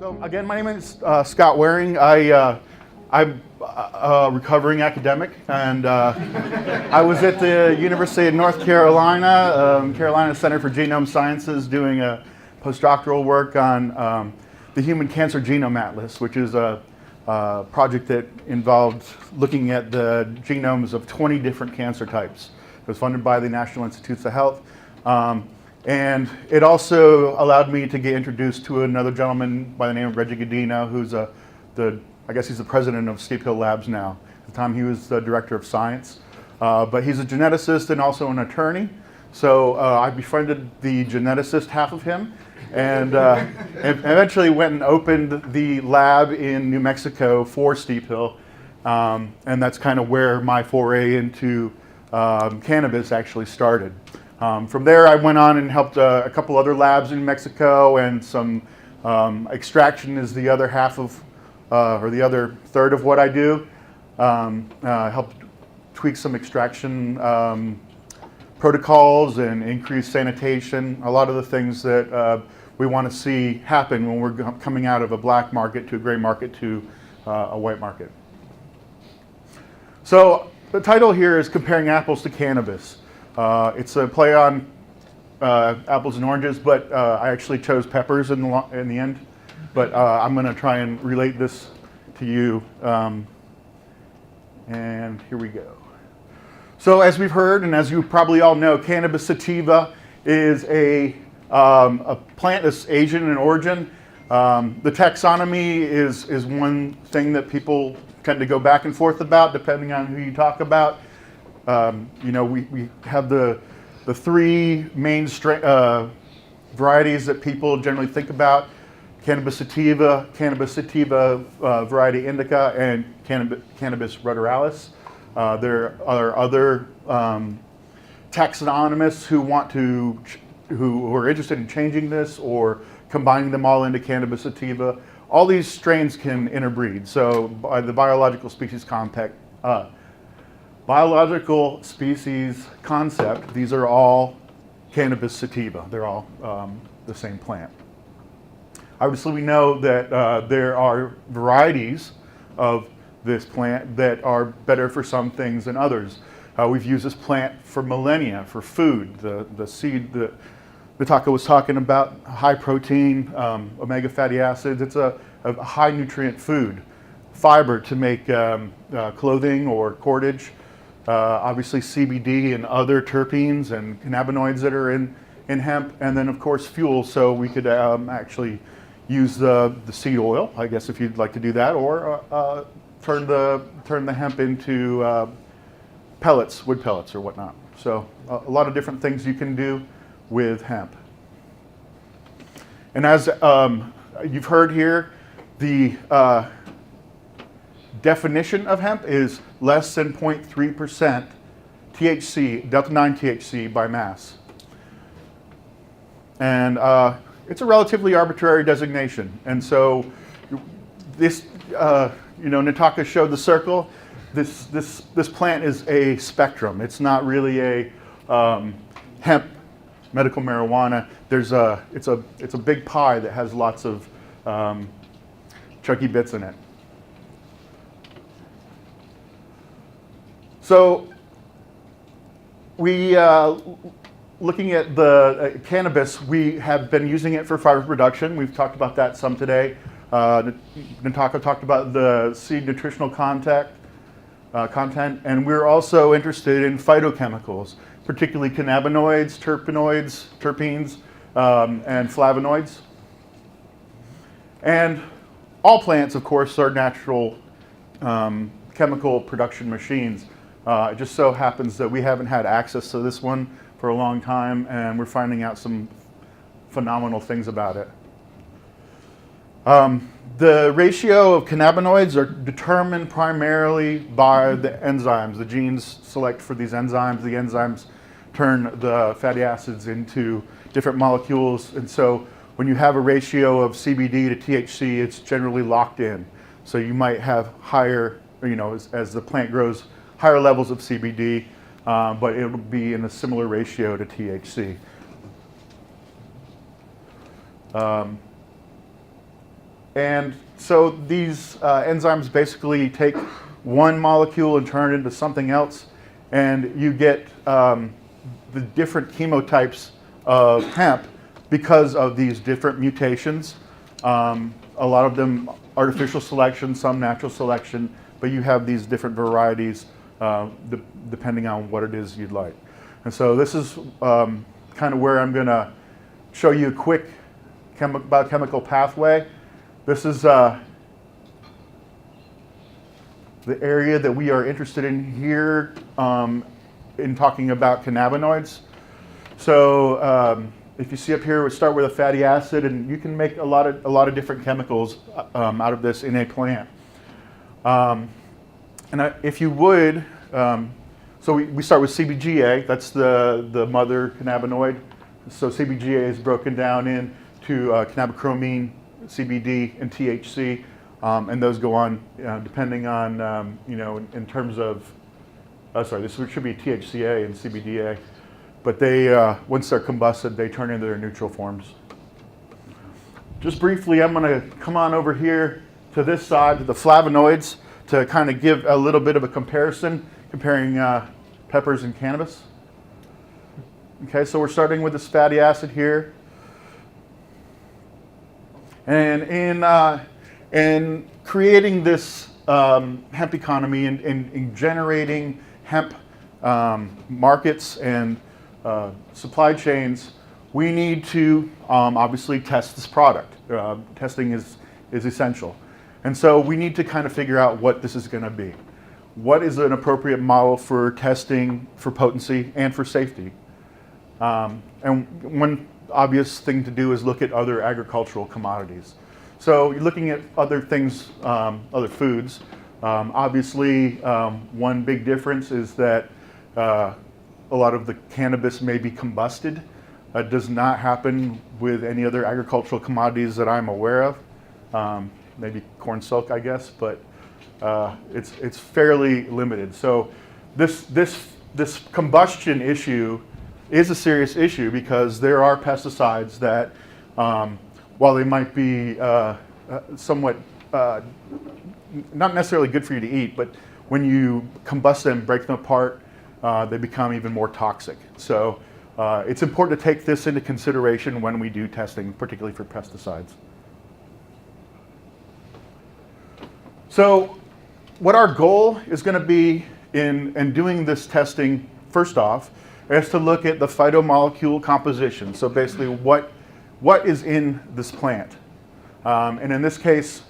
So again, my name is Scott Waring. I'm a recovering academic, and I was at the University of North Carolina, Carolina Center for Genome Sciences, doing a postdoctoral work on the Human Cancer Genome Atlas, which is a project that involved looking at the genomes of 20 different cancer types. It was funded by the National Institutes of Health. And it also allowed me to get introduced to another gentleman by the name of Reggie Godino, who's I guess he's the president of Steep Hill Labs now. At the time he was the director of science. But he's a geneticist and also an attorney. So I befriended the geneticist half of him, and eventually went and opened the lab in New Mexico for Steep Hill. And that's kind of where my foray into cannabis actually started. From there, I went on and helped a couple other labs in Mexico, and some extraction is the other half of, or the other third of what I do. Helped tweak some extraction protocols and increase sanitation, a lot of the things that we want to see happen when we're coming out of a black market to a gray market to a white market. So the title here is Comparing Apples to Cannabis. It's a play on apples and oranges, but I actually chose peppers in the end. But I'm going to try and relate this to you. And here we go. So as we've heard, and as you probably all know, Cannabis sativa is a plant that's Asian in origin. The taxonomy is one thing that people tend to go back and forth about, depending on who you talk about. You know, we have the three main varieties that people generally think about: Cannabis sativa variety indica, and Cannabis ruderalis. There are other taxonomists who are interested in changing this or combining them all into Cannabis sativa. All these strains can interbreed. So by the biological species concept, these are all Cannabis sativa. They're all the same plant. Obviously, we know that there are varieties of this plant that are better for some things than others. We've used this plant for millennia for food. The seed that Vitaka was talking about, high protein, omega fatty acids. It's a high nutrient food. Fiber to make clothing or cordage. Obviously CBD and other terpenes and cannabinoids that are in hemp, and then of course fuel, so we could actually use the seed oil, I guess, if you'd like to do that, or turn the hemp into pellets, wood pellets or whatnot. So a lot of different things you can do with hemp. And as you've heard here, the definition of hemp is less than 0.3% THC, delta-9 THC by mass. And it's a relatively arbitrary designation. And so this, you know, Nataka showed the circle. This plant is a spectrum. It's not really a hemp medical marijuana. It's a big pie that has lots of chunky bits in it. So looking at the cannabis, we have been using it for fiber production. We've talked about that some today. Nataka talked about the seed nutritional content, and we're also interested in phytochemicals, particularly cannabinoids, terpenes, and flavonoids. And all plants, of course, are natural chemical production machines. It just so happens that we haven't had access to this one for a long time, and we're finding out some phenomenal things about it. The ratio of cannabinoids are determined primarily by the enzymes. The genes select for these enzymes. The enzymes turn the fatty acids into different molecules, and so when you have a ratio of CBD to THC, it's generally locked in. So you might have higher, you know, as the plant grows, higher levels of CBD, but it'll be in a similar ratio to THC. And so these enzymes basically take one molecule and turn it into something else, and you get the different chemotypes of hemp because of these different mutations. A lot of them artificial selection, some natural selection, but you have these different varieties depending on what it is you'd like. And so this is kind of where I'm going to show you a quick biochemical pathway. This is the area that we are interested in here in talking about cannabinoids. So if you see up here, we start with a fatty acid, and you can make a lot of different chemicals out of this in a plant. If you would, so we start with CBGA. That's the mother cannabinoid. So CBGA is broken down into cannabichromene, CBD, and THC, and those go on depending on in terms of. Sorry, this should be THCA and CBDA, but they once they're combusted, they turn into their neutral forms. Just briefly, I'm going to come on over here to this side, to the flavonoids, to kind of give a little bit of a comparison, comparing peppers and cannabis. Okay, so we're starting with this fatty acid here. And in creating this hemp economy and in generating hemp markets and supply chains, we need to obviously test this product. Testing is essential. And so we need to kind of figure out what this is going to be. What is an appropriate model for testing for potency and for safety? And one obvious thing to do is look at other agricultural commodities. So you're looking at other things, other foods. Obviously, one big difference is that a lot of the cannabis may be combusted. It does not happen with any other agricultural commodities that I'm aware of. Maybe corn silk, I guess, but it's fairly limited. So this combustion issue is a serious issue because there are pesticides that, while they might be somewhat not necessarily good for you to eat, but when you combust them, break them apart, they become even more toxic. So it's important to take this into consideration when we do testing, particularly for pesticides. So what our goal is going to be in doing this testing, first off, is to look at the phytomolecule composition. So basically what is in this plant. And in this case,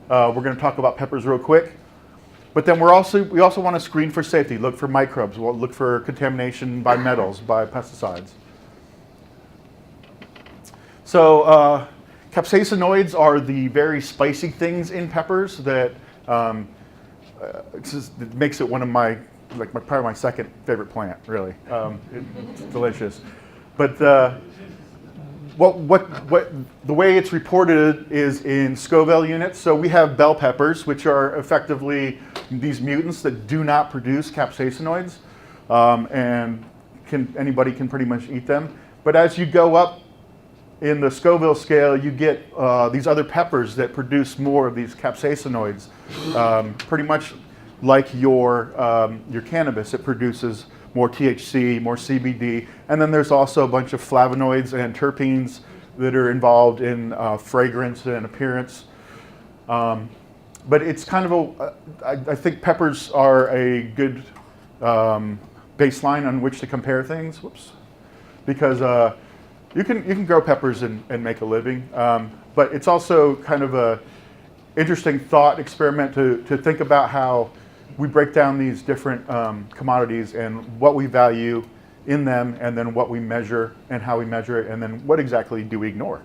we're going to talk about peppers real quick. But then we also want to screen for safety, look for microbes, we'll look for contamination by metals, by pesticides. So capsaicinoids are the very spicy things in peppers that it makes it one of my, probably my second favorite plant, really. It's delicious. But the way it's reported is in Scoville units. So we have bell peppers, which are effectively these mutants that do not produce capsaicinoids, and anybody can pretty much eat them. But as you go up in the Scoville scale, you get these other peppers that produce more of these capsaicinoids, pretty much like your cannabis. It produces more THC, more CBD, and then there's also a bunch of flavonoids and terpenes that are involved in fragrance and appearance. But it's kind of I think peppers are a good baseline on which to compare things. Whoops, because you can grow peppers and make a living, but it's also kind of a interesting thought experiment to think about how we break down these different commodities and what we value in them, and then what we measure and how we measure it, and then what exactly do we ignore.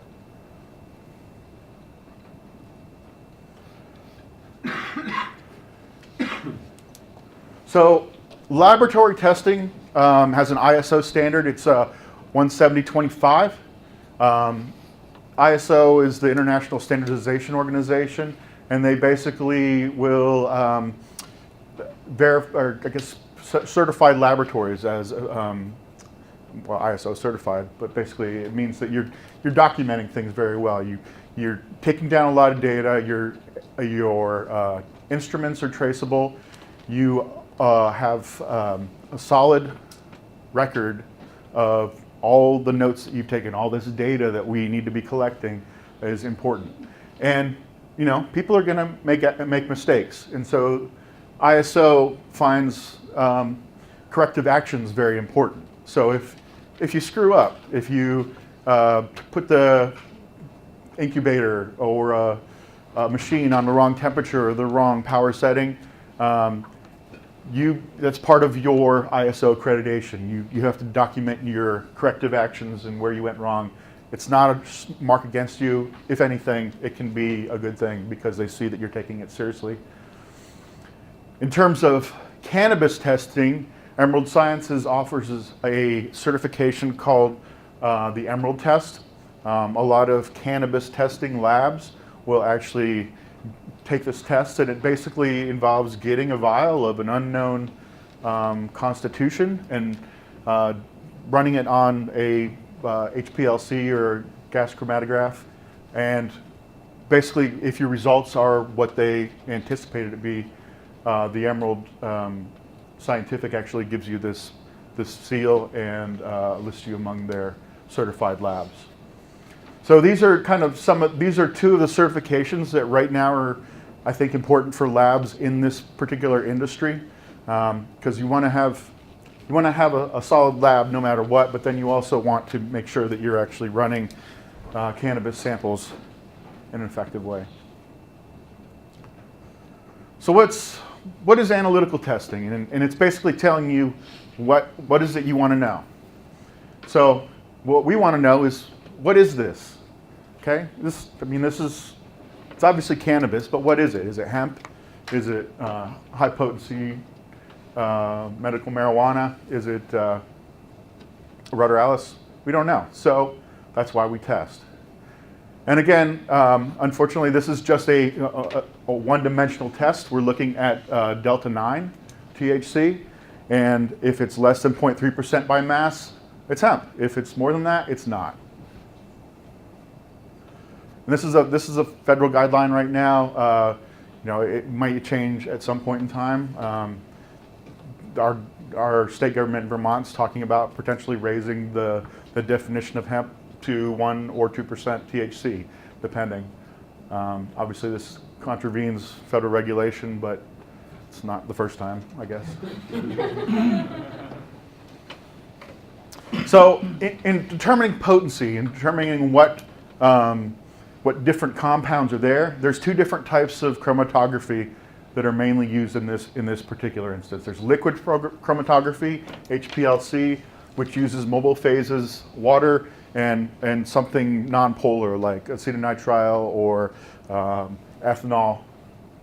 So laboratory testing has an ISO standard. It's 17025. ISO is the International Standardization Organization, and they basically will certified laboratories as well, ISO certified, but basically it means that you're documenting things very well. You You're taking down a lot of data. Your instruments are traceable. You have a solid record of all the notes that you've taken. All this data that we need to be collecting is important. And you know, people are going to make mistakes, and so ISO finds corrective actions very important. So if you screw up, if you put the incubator or a machine on the wrong temperature or the wrong power setting, that's part of your ISO accreditation. You have to document your corrective actions and where you went wrong. It's not a mark against you. If anything, it can be a good thing because they see that you're taking it seriously. In terms of cannabis testing, Emerald Sciences offers a certification called the Emerald Test. A lot of cannabis testing labs will actually take this test, and it basically involves getting a vial of an unknown constitution and running it on a HPLC or gas chromatograph, and basically if your results are what they anticipated to be, the Emerald Scientific actually gives you this seal and lists you among their certified labs. So these are these are two of the certifications that right now are, I think, important for labs in this particular industry, because you want to have a solid lab no matter what, but then you also want to make sure that you're actually running cannabis samples in an effective way. So what is analytical testing? And it's basically telling you what is it you want to know. So what we want to know is, what is this? Okay, it's obviously cannabis, but what is it? Is it hemp? Is it high potency medical marijuana? Is it ruderalis? We don't know. So that's why we test. And again, unfortunately, this is just a one-dimensional test. We're looking at delta 9 THC, and if it's less than 0.3% by mass, it's hemp. If it's more than that, it's not. And this is a federal guideline right now. You know, it might change at some point in time. Our state government in Vermont's talking about potentially raising the definition of hemp to 1 or 2% THC, depending. Obviously, this contravenes federal regulation, but it's not the first time, I guess. So, in determining potency and determining what different compounds are there, there's two different types of chromatography that are mainly used in this particular instance. There's liquid chromatography, HPLC, which uses mobile phases, water, and something non-polar like acetonitrile or ethanol.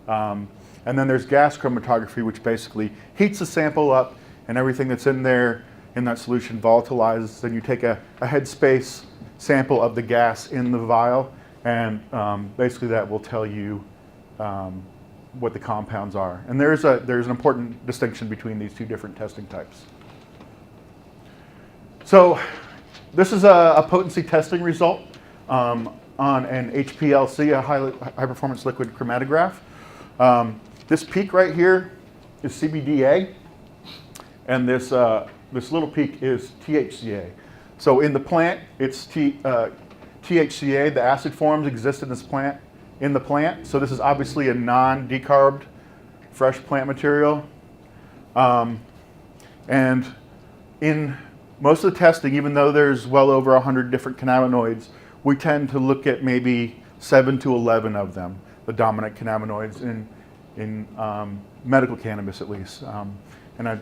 And then there's gas chromatography, which basically heats the sample up and everything that's in there in that solution volatilizes. Then you take a headspace sample of the gas in the vial, and basically that will tell you what the compounds are. And there's an important distinction between these two different testing types. So this is a potency testing result on an HPLC, a high performance liquid chromatograph. This peak right here is CBDA, and this little peak is THCA. So in the plant, it's THCA. The acid forms exist in the plant. So this is obviously a non-decarbed, fresh plant material. And in most of the testing, even though there's well over 100 different cannabinoids, we tend to look at maybe 7 to 11 of them, the dominant cannabinoids in medical cannabis at least. And as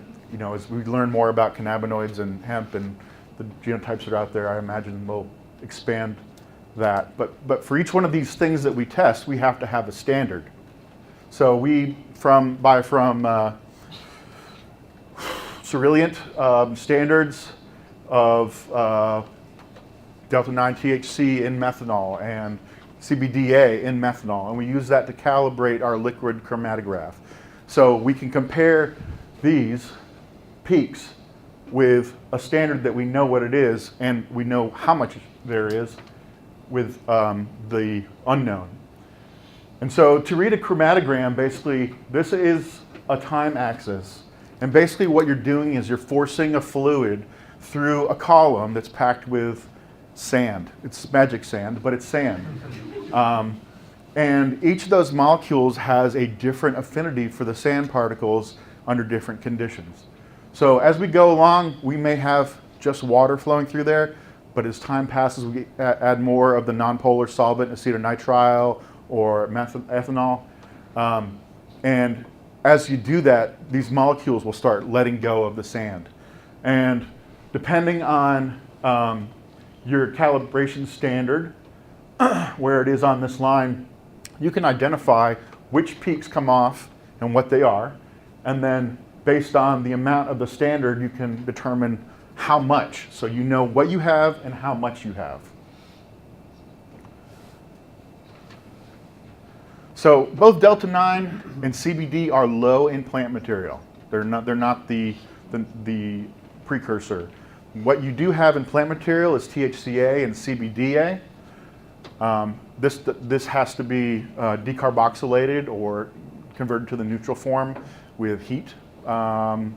we learn more about cannabinoids and hemp and the genotypes that are out there, I imagine we'll expand that. But for each one of these things that we test, we have to have a standard. So we buy from Cerilliant standards of delta 9 THC in methanol and CBDA in methanol, and we use that to calibrate our liquid chromatograph. So we can compare these peaks with a standard that we know what it is and we know how much there is, with the unknown. And so to read a chromatogram, basically, this is a time axis. And basically what you're doing is you're forcing a fluid through a column that's packed with sand. It's magic sand, but it's sand. And each of those molecules has a different affinity for the sand particles under different conditions. So as we go along, we may have just water flowing through there, but as time passes, we add more of the nonpolar solvent, acetonitrile or ethanol. And as you do that, these molecules will start letting go of the sand. And depending on your calibration standard, where it is on this line, you can identify which peaks come off and what they are. And then based on the amount of the standard, you can determine how much. So you know what you have and how much you have. So both delta-9 and CBD are low in plant material. They're not the precursor. What you do have in plant material is THCA and CBDA. This has to be decarboxylated or converted to the neutral form with heat or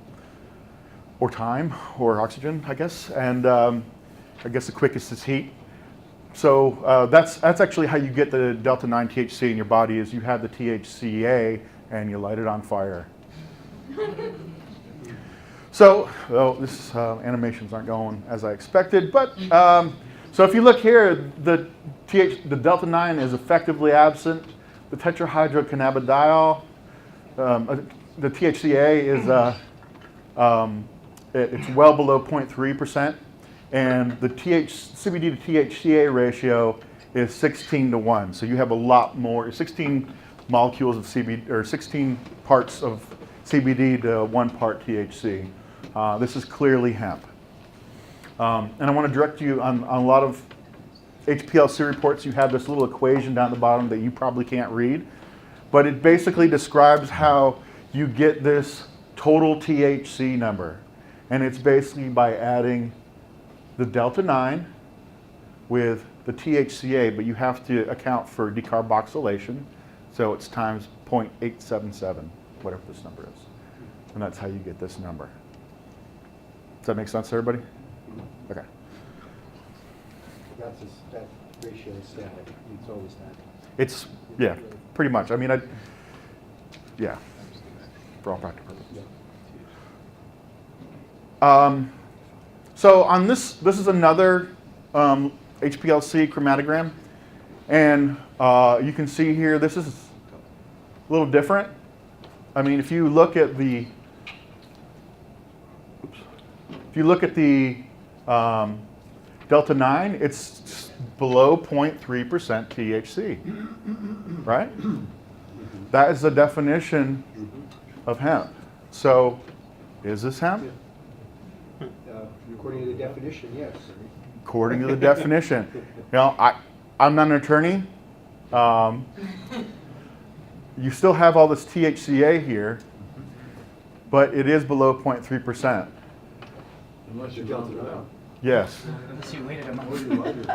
time or oxygen, I guess. And I guess the quickest is heat. So that's actually how you get the delta-9 THC in your body, is you have the THCA and you light it on fire. So, this animations aren't going as I expected, but so if you look here, the delta-9 is effectively absent. The tetrahydrocannabidiol, the THCA is it's well below 0.3%, and the CBD to THCA ratio is 16 to 1. So you have a lot more, 16 molecules of CBD, or 16 parts of CBD to 1 part THC. This is clearly hemp. And I want to direct you on a lot of HPLC reports. You have this little equation down the bottom that you probably can't read, but it basically describes how you get this total THC number. And it's basically by adding the delta-9 with the THCA, but you have to account for decarboxylation. So it's times 0.877, whatever this number is. And that's how you get this number. Does that make sense to everybody? Okay. That ratio is static. It's always static. It's, yeah, pretty much. I mean, yeah, for all practical purposes. So on this is another HPLC chromatogram. And you can see here, this is a little different. I mean, if you look at the delta-9, it's below 0.3% THC, right? That is the definition of hemp. So, is this hemp? According to the definition, yes. According to the definition. You know, I'm not an attorney. You still have all this THCA here, but it is below 0.3%. Unless you're delta-9. Yes. Unless you waited a month.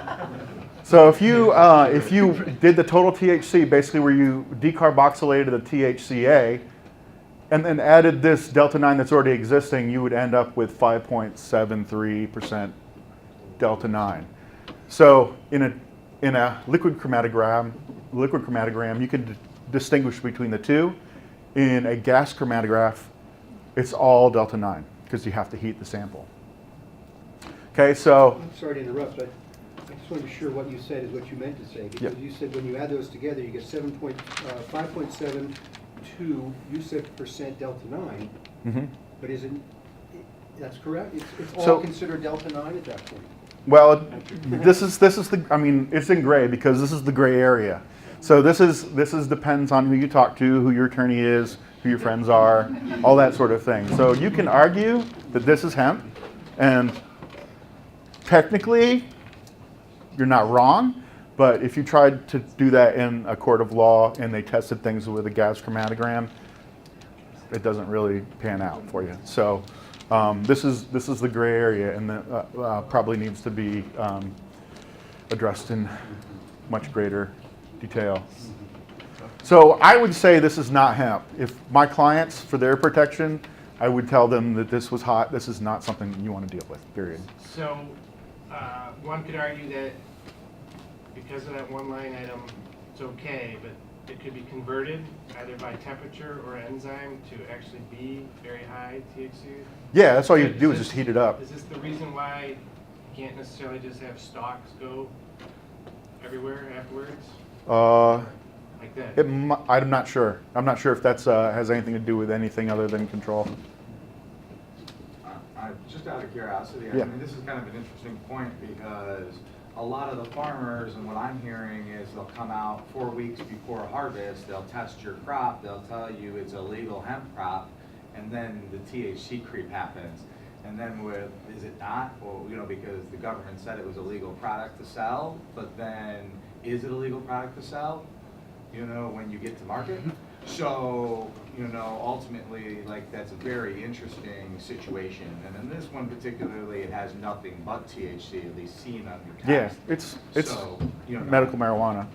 So if you did the total THC, basically where you decarboxylated the THCA, and then added this delta-9 that's already existing, you would end up with 5.73% delta-9. So in a liquid chromatogram, you can distinguish between the two. In a gas chromatograph, it's all delta-9 because you have to heat the sample. Okay, so. I'm sorry to interrupt, but I just want to be sure what you said is what you meant to say. Because you said when you add those together, you get 5.72, you said percent delta-9. Mm-hmm. But that's correct? It's all So, considered delta-9 at that point? Well, this is the, I mean, it's in gray because this is the gray area. So this depends on who you talk to, who your attorney is, who your friends are, all that sort of thing. So you can argue that this is hemp, and technically you're not wrong, but if you tried to do that in a court of law and they tested things with a gas chromatogram, it doesn't really pan out for you. So this is the gray area, and that probably needs to be addressed in much greater detail. So I would say this is not hemp. If my clients, for their protection, I would tell them that this was hot. This is not something you want to deal with, period. So one could argue that because of that one line item, it's okay, but it could be converted either by temperature or enzyme to actually be very high THC? Yeah, that's all you do is just heat it up. Is this the reason why you can't necessarily just have stalks go everywhere afterwards? Like that? I'm not sure. I'm not sure if that's has anything to do with anything other than control. Just out of curiosity, I Yeah. mean, this is kind of an interesting point because a lot of the farmers, and what I'm hearing is they'll come out 4 weeks before harvest, they'll test your crop, they'll tell you it's a legal hemp crop, and then the THC creep happens. And then is it not? Well, because the government said it was a legal product to sell, but then is it a legal product to sell? When you get to market. So, ultimately, like, that's a very interesting situation. And in this one particularly, it has nothing but THC, at least seen on your Yeah, test. it's So, medical marijuana.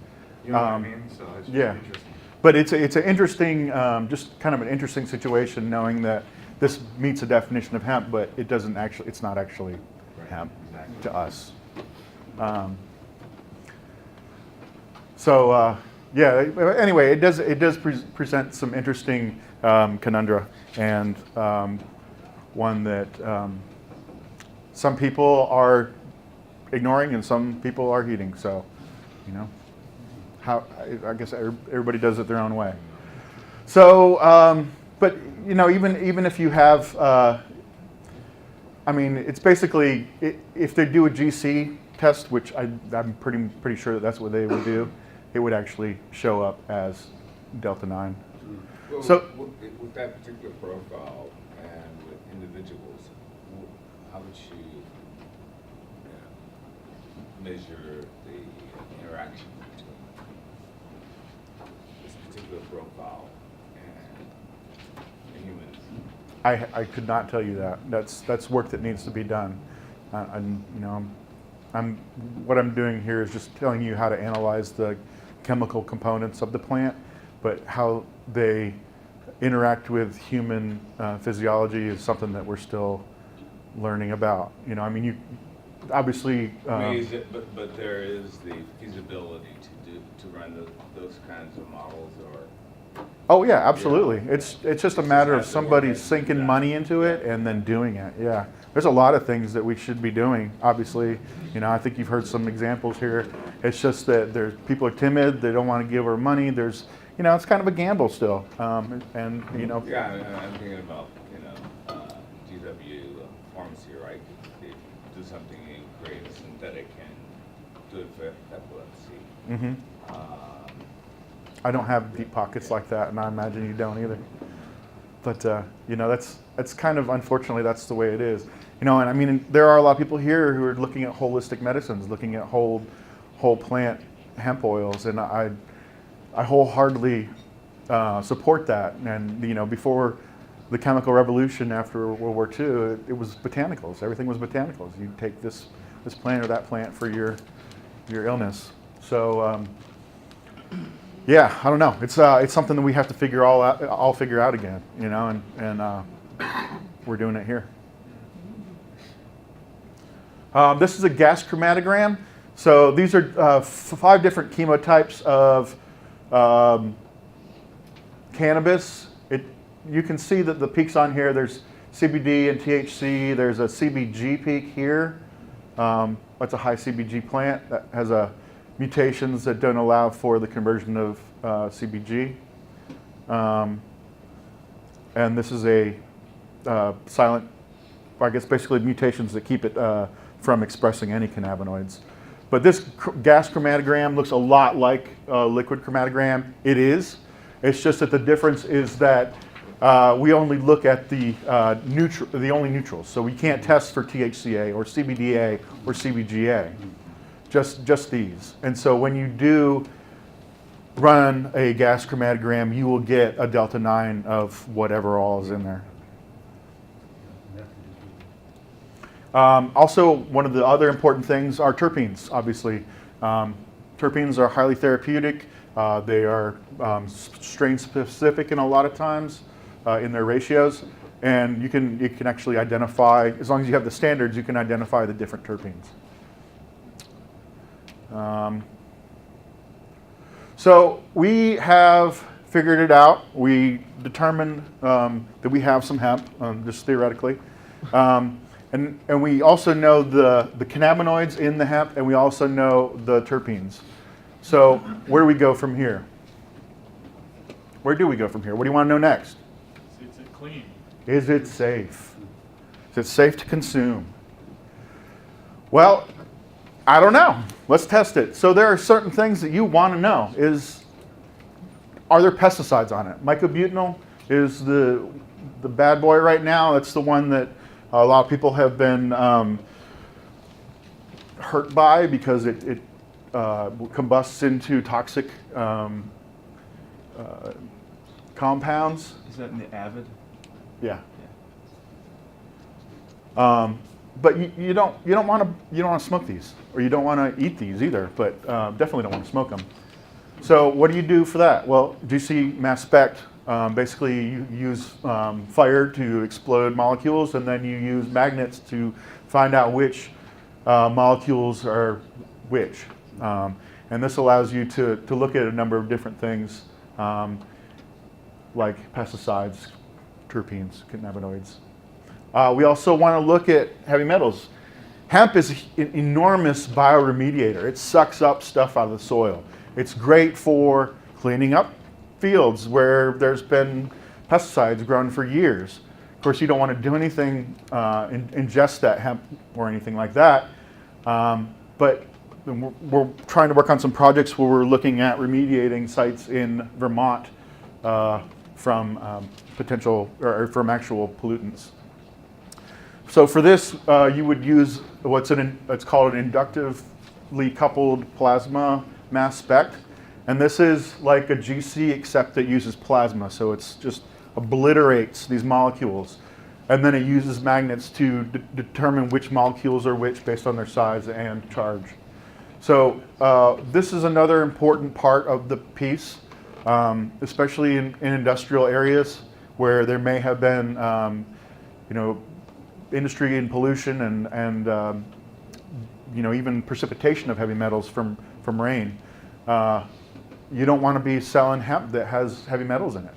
You know what I mean? So it's yeah. really interesting. But it's an interesting, just kind of an interesting situation, knowing that this meets a definition of hemp, but it's not actually hemp Exactly. to us. Yeah. Anyway, it does present some interesting conundra, and one that some people are ignoring and some people are heeding. So, I guess everybody does it their own way. So, but even if you have, it's basically if they do a GC test, which I'm pretty sure that's what they would do, it would actually show up as Delta 9. Well, So- with that particular profile and with individuals, how would you measure the interaction between this particular profile and humans? I could not tell you that. That's work that needs to be done. What I'm doing here is just telling you how to analyze the chemical components of the plant, but how they interact with human physiology is something that we're still learning about. You obviously. But there is the feasibility to run those kinds of models, or Oh yeah, absolutely. It's just a matter of have to somebody work it. sinking Yeah. money into it and then doing it. Yeah, there's a lot of things that we should be doing. Obviously, I think you've heard some examples here. It's just that people are timid. They don't want to give her money. There's, it's kind of a gamble still. Yeah, I'm thinking about GW pharmacy, right? They do something and create a synthetic and do it for epilepsy. hmm I don't have deep pockets like that, and I imagine you don't either. But that's kind of, unfortunately, that's the way it is. And there are a lot of people here who are looking at holistic medicines, looking at whole plant hemp oils, and I wholeheartedly support that. And before the chemical revolution after World War II, it was botanicals. Everything was botanicals. You take this plant or that plant for your illness. So. Yeah, I don't know. It's something that we have to figure out again, and we're doing it here. This is a gas chromatogram. So these are 5 different chemotypes of cannabis. You can see that the peaks on here. There's CBD and THC. There's a CBG peak here. That's a high CBG plant that has mutations that don't allow for the conversion of CBG. And this is a silent, basically mutations that keep it from expressing any cannabinoids. But this gas chromatogram looks a lot like a liquid chromatogram. It is. It's just that the difference is that we only look at the only neutrals. So we can't test for THCA or CBDA or CBGA. Just these. And so when you do run a gas chromatogram, you will get a delta 9 of whatever all is in there. Also, one of the other important things are terpenes, obviously. Terpenes are highly therapeutic. They are strain specific in a lot of times in their ratios. And you can actually identify, as long as you have the standards, you can identify the different terpenes. So we have figured it out. We determined that we have some hemp, just theoretically. And we also know the cannabinoids in the hemp, and we also know the terpenes. So where do we go from here? Where do we go from here? What do you want to know next? Is it clean? Is it safe? Is it safe to consume? Well, I don't know. Let's test it. So there are certain things that you want to know. Are there pesticides on it? Mycobutanil is the bad boy right now. It's the one that a lot of people have been hurt by because it combusts into toxic compounds. Is that in the Avid? Yeah. But you don't want to smoke these, or you don't want to eat these either. But definitely don't want to smoke them. So what do you do for that? Well, GC mass spec. Basically, you use fire to explode molecules, and then you use magnets to find out which molecules are which. And this allows you to look at a number of different things, like pesticides, terpenes, cannabinoids. We also want to look at heavy metals. Hemp is an enormous bioremediator. It sucks up stuff out of the soil. It's great for cleaning up fields where there's been pesticides grown for years. Of course, you don't want to do anything, ingest that hemp or anything like that. But we're trying to work on some projects where we're looking at remediating sites in Vermont from potential or from actual pollutants. So for this, you would use it's called an inductively coupled plasma mass spec. And this is like a GC except it uses plasma. So it's just obliterates these molecules. And then it uses magnets to determine which molecules are which based on their size and charge. So this is another important part of the piece, especially in industrial areas where there may have been industry and pollution and even precipitation of heavy metals from rain. You don't want to be selling hemp that has heavy metals in it.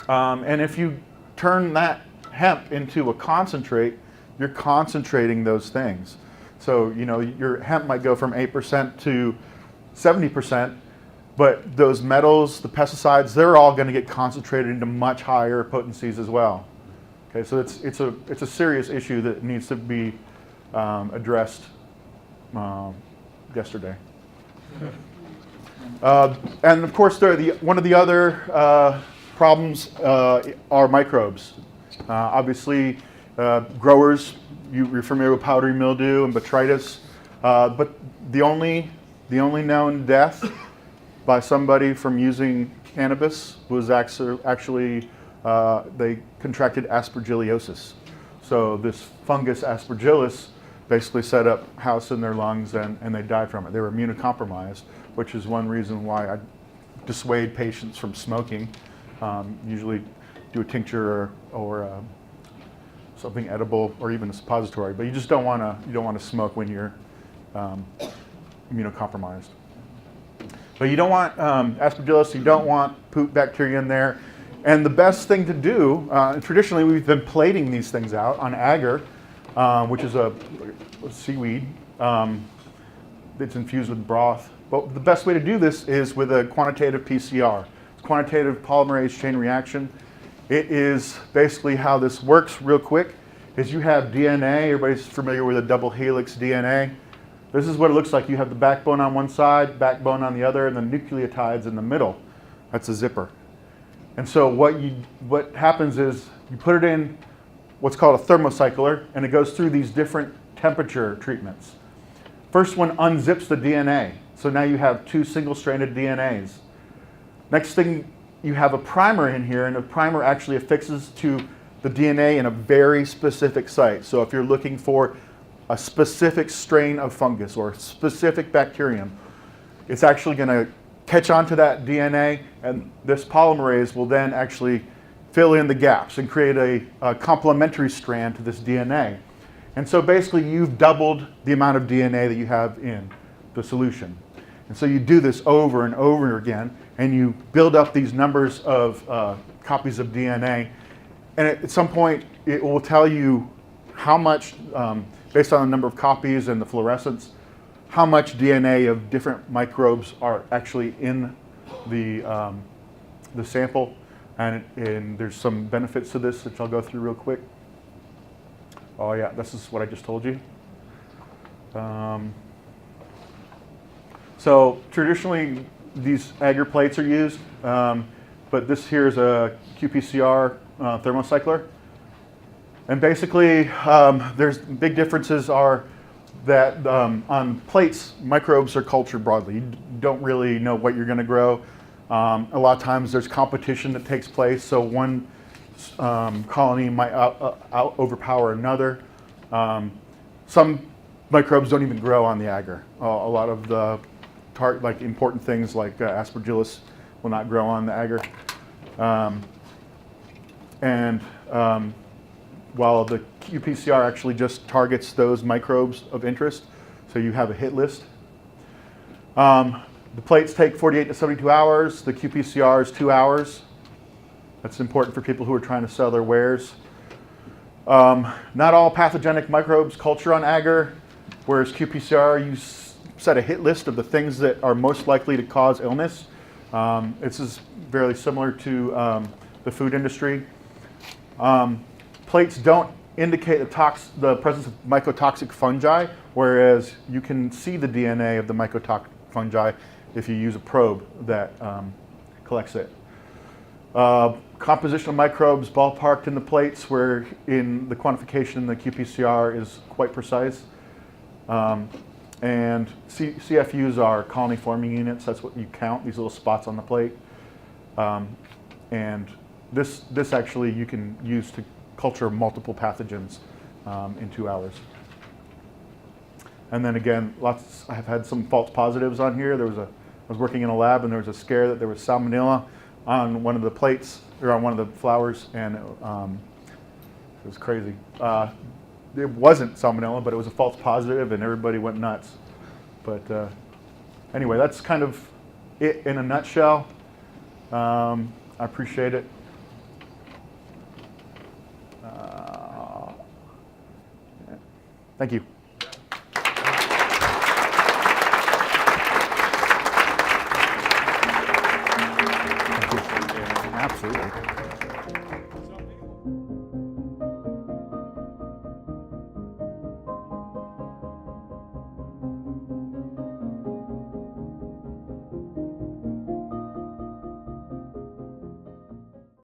And if you turn that hemp into a concentrate, you're concentrating those things. So, your hemp might go from 8% to 70%, but those metals, the pesticides, they're all going to get concentrated into much higher potencies as well. Okay, so it's a serious issue that needs to be addressed yesterday. And of course, one of the other problems are microbes. Obviously, growers, you're familiar with powdery mildew and botrytis, but the only known death by somebody from using cannabis was actually they contracted aspergillosis. So this fungus aspergillus basically set up house in their lungs and they died from it. They were immunocompromised, which is one reason why I dissuade patients from smoking. Usually do a tincture or something edible or even a suppository, but you just don't want to smoke when you're immunocompromised. But you don't want aspergillus, you don't want poop bacteria in there. And the best thing to do, traditionally we've been plating these things out on agar, which is a seaweed that's infused with broth. But the best way to do this is with a quantitative PCR. It's quantitative polymerase chain reaction. It is basically how this works real quick, is you have DNA, everybody's familiar with a double helix DNA. This is what it looks like. You have the backbone on one side, backbone on the other, and the nucleotides in the middle. That's a zipper. And so what happens is you put it in what's called a thermocycler, and it goes through these different temperature treatments. First one unzips the DNA. So now you have two single-stranded DNAs. Next thing, you have a primer in here, and the primer actually affixes to the DNA in a very specific site. So if you're looking for a specific strain of fungus or a specific bacterium, it's actually going to catch onto that DNA, and this polymerase will then actually fill in the gaps and create a complementary strand to this DNA. And so basically you've doubled the amount of DNA that you have in the solution. And so you do this over and over again, and you build up these numbers of copies of DNA. And at some point, it will tell you how much, based on the number of copies and the fluorescence, how much DNA of different microbes are actually in the sample. And there's some benefits to this, which I'll go through real quick. Oh yeah, this is what I just told you. So traditionally, these agar plates are used, but this here is a qPCR thermocycler. And basically, there's big differences are that on plates, microbes are cultured broadly. You don't really know what you're going to grow. A lot of times there's competition that takes place, so one colony might overpower another. Some microbes don't even grow on the agar. A lot of the important things like aspergillus will not grow on the agar. While the qPCR actually just targets those microbes of interest, so you have a hit list. The plates take 48 to 72 hours. The qPCR is 2 hours. That's important for people who are trying to sell their wares. Not all pathogenic microbes culture on agar, whereas qPCR, you set a hit list of the things that are most likely to cause illness. This is very similar to the food industry. Plates don't indicate the presence of mycotoxic fungi, whereas you can see the DNA of the mycotoxic fungi if you use a probe that collects it. Compositional microbes ballparked in the plates, where in the quantification the qPCR is quite precise. And CFUs are colony forming units. That's what you count, these little spots on the plate. And this actually you can use to culture multiple pathogens in 2 hours. And then again, I have had some false positives on here. I was working in a lab, and there was a scare that there was salmonella on one of the plates, or on one of the flowers, and it was crazy. It wasn't salmonella, but it was a false positive, and everybody went nuts. But anyway, that's kind of it in a nutshell. I appreciate it. Thank you.